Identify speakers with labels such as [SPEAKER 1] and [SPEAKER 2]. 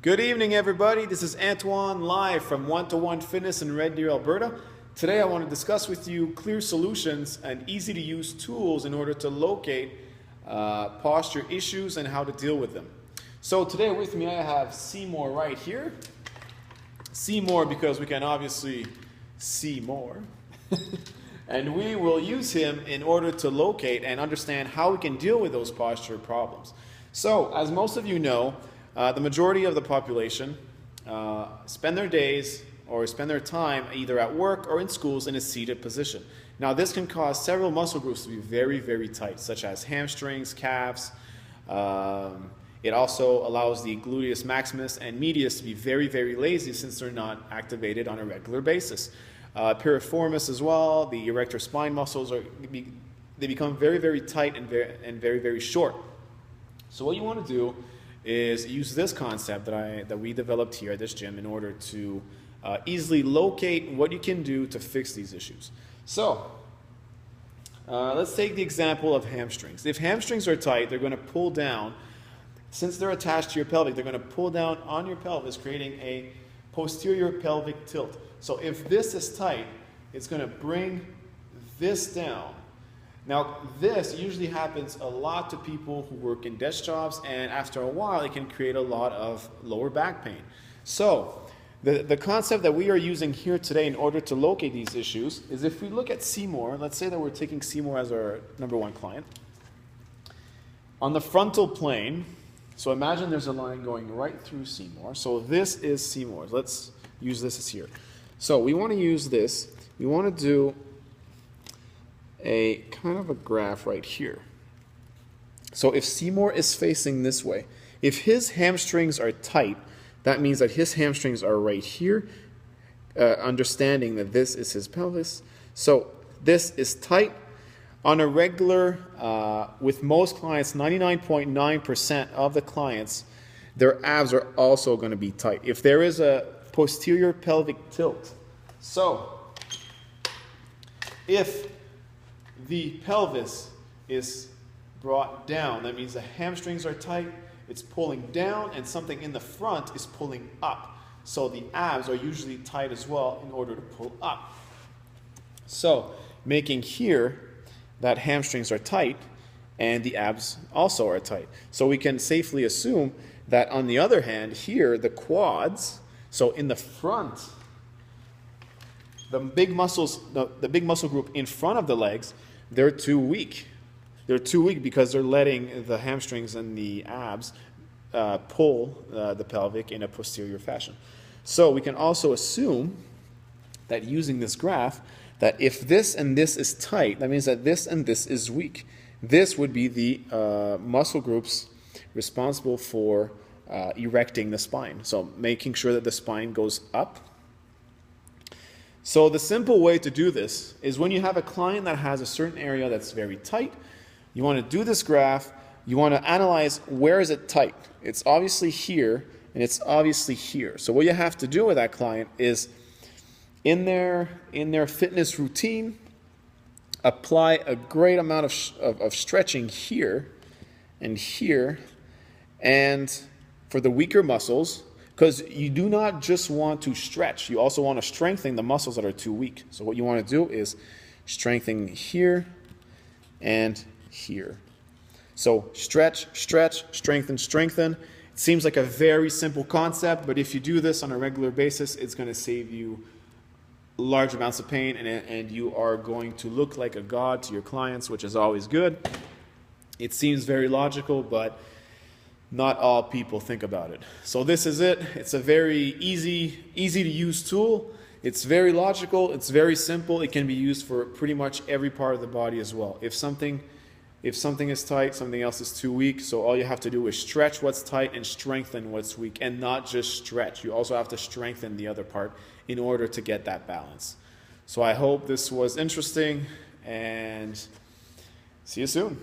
[SPEAKER 1] Good evening, everybody. This is Antoine live from One-to-One Fitness in Red Deer, Alberta. Today I want to discuss with you clear solutions and easy to use tools in order to locate posture issues and how to deal with them. So today with me I have Seymour right here. Seymour because we can obviously see more. And we will use him in order to locate and understand how we can deal with those posture problems. So as most of you know, the majority of the population spend their days or spend their time either at work or in schools in a seated position. Now this can cause several muscle groups to be very, very tight, such as hamstrings, calves. It also allows the gluteus maximus and medius to be very, very lazy since they're not activated on a regular basis. Piriformis as well, the erector spine muscles, they become very, very tight and very, very short. So what you want to do is use this concept that we developed here at this gym in order to easily locate what you can do to fix these issues. So let's take the example of hamstrings. If hamstrings are tight, they're going to pull down. Since they're attached to your pelvic, they're going to pull down on your pelvis, creating a posterior pelvic tilt. So if this is tight, it's going to bring this down. Now, this usually happens a lot to people who work in desk jobs, and after a while, it can create a lot of lower back pain. So, the concept that we are using here today in order to locate these issues is if we look at Seymour, let's say that we're taking Seymour as our #1 client. On the frontal plane, so imagine there's a line going right through Seymour. So this is Seymour's. Let's use this as here. So we want to use this. We want to do a kind of a graph right here. So if Seymour is facing this way, if his hamstrings are tight, that means that his hamstrings are right here, understanding that this is his pelvis. So this is tight. On a regular, with most clients, 99.9% of the clients, their abs are also going to be tight. If there is a posterior pelvic tilt, so if the pelvis is brought down, that means the hamstrings are tight, it's pulling down, and something in the front is pulling up. So the abs are usually tight as well in order to pull up. So making here that hamstrings are tight and the abs also are tight. So we can safely assume that on the other hand here, the quads, so in the front, the big muscles, the big muscle group in front of the legs, they're too weak. They're too weak because they're letting the hamstrings and the abs pull the pelvic in a posterior fashion. So we can also assume that using this graph, that if this and this is tight, that means that this and this is weak. This would be the muscle groups responsible for erecting the spine. So making sure that the spine goes up. So the simple way to do this is when you have a client that has a certain area that's very tight, you want to do this graph, you want to analyze where is it tight. It's obviously here and it's obviously here. So what you have to do with that client is in their fitness routine, apply a great amount of stretching here and here, and for the weaker muscles, because you do not just want to stretch, you also want to strengthen the muscles that are too weak. So what you want to do is strengthen here and here. So stretch, stretch, strengthen, strengthen. It seems like a very simple concept, but if you do this on a regular basis, it's going to save you large amounts of pain, and you are going to look like a god to your clients, which is always good. It seems very logical, but not all people think about it. So this is it. It's a very easy to use tool. It's very logical. It's very simple. It can be used for pretty much every part of the body as well. If something is tight, something else is too weak. So all you have to do is stretch what's tight and strengthen what's weak, and not just stretch. You also have to strengthen the other part in order to get that balance. So I hope this was interesting, and see you soon.